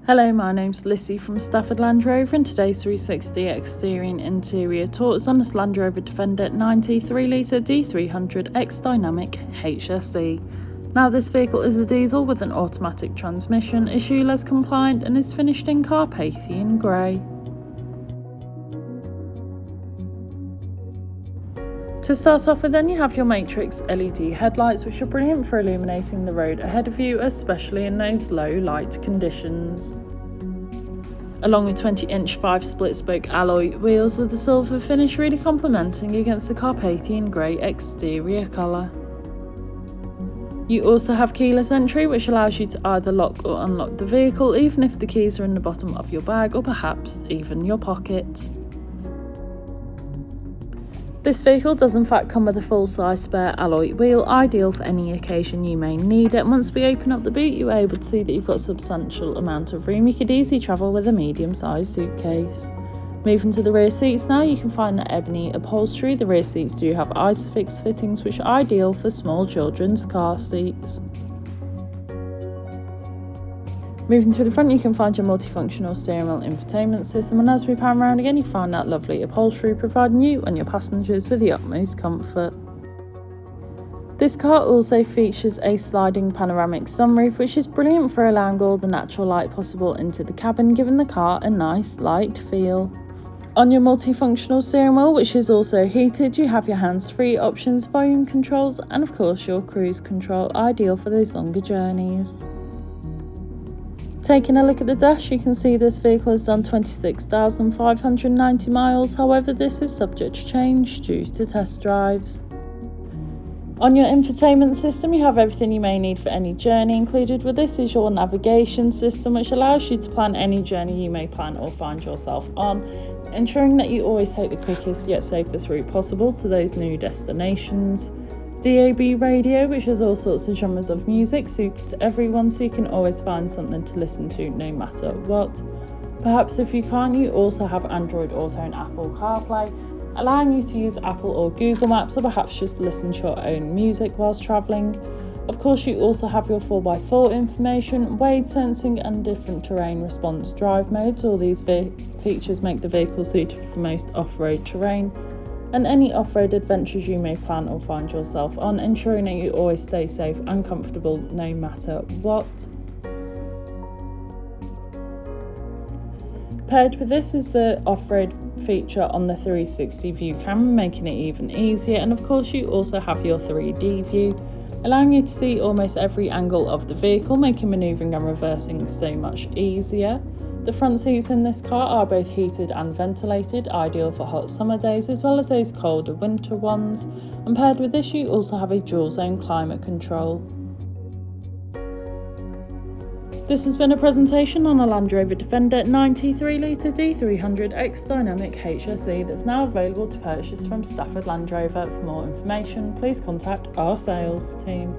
Hello, my name's Lissy from Stafford Land Rover, and today's 360 exterior and interior tour is on this Land Rover Defender 93-litre D300 X-Dynamic HSE. Now, this vehicle is a diesel with an automatic transmission, is ULEZ compliant and is finished in Carpathian grey. To start off with, then, you have your matrix LED headlights, which are brilliant for illuminating the road ahead of you, especially in those low light conditions. Along with 20-inch 5 split-spoke alloy wheels with a silver finish, really complementing against the Carpathian grey exterior colour. You also have keyless entry, which allows you to either lock or unlock the vehicle, even if the keys are in the bottom of your bag or perhaps even your pocket. This vehicle does in fact come with a full-size spare alloy wheel, ideal for any occasion you may need it. Once we open up the boot, you're able to see that you've got a substantial amount of room. You could easily travel with a medium-sized suitcase. Moving to the rear seats now, you can find the ebony upholstery. The rear seats do have ISOFIX fittings, which are ideal for small children's car seats. Moving to the front, you can find your multifunctional steering wheel infotainment system, and as we pan around again, you find that lovely upholstery, providing you and your passengers with the utmost comfort. This car also features a sliding panoramic sunroof, which is brilliant for allowing all the natural light possible into the cabin, giving the car a nice light feel. On your multifunctional steering wheel, which is also heated, you have your hands-free options, volume controls, and of course your cruise control, ideal for those longer journeys. Taking a look at the dash, you can see this vehicle has done 26,590 miles, however this is subject to change due to test drives. On your infotainment system, you have everything you may need for any journey. Included with this is your navigation system, which allows you to plan any journey you may plan or find yourself on, ensuring that you always take the quickest yet safest route possible to those new destinations. DAB radio, which has all sorts of genres of music suited to everyone, so you can always find something to listen to no matter what. Perhaps if you can't, you also have Android Auto and Apple CarPlay, allowing you to use Apple or Google Maps, or perhaps just listen to your own music whilst travelling. Of course, you also have your 4x4 information, weight sensing and different terrain response drive modes. All these features make the vehicle suited for most off-road terrain and any off-road adventures you may plan or find yourself on, ensuring that you always stay safe and comfortable no matter what. Paired with this is the off-road feature on the 360 view camera, making it even easier, and of course you also have your 3D view, allowing you to see almost every angle of the vehicle, making manoeuvring and reversing so much easier. The front seats in this car are both heated and ventilated, ideal for hot summer days as well as those colder winter ones, and paired with this you also have a dual zone climate control. This has been a presentation on a Land Rover Defender 93-litre D300 X-Dynamic HSE that's now available to purchase from Stafford Land Rover. For more information, please contact our sales team.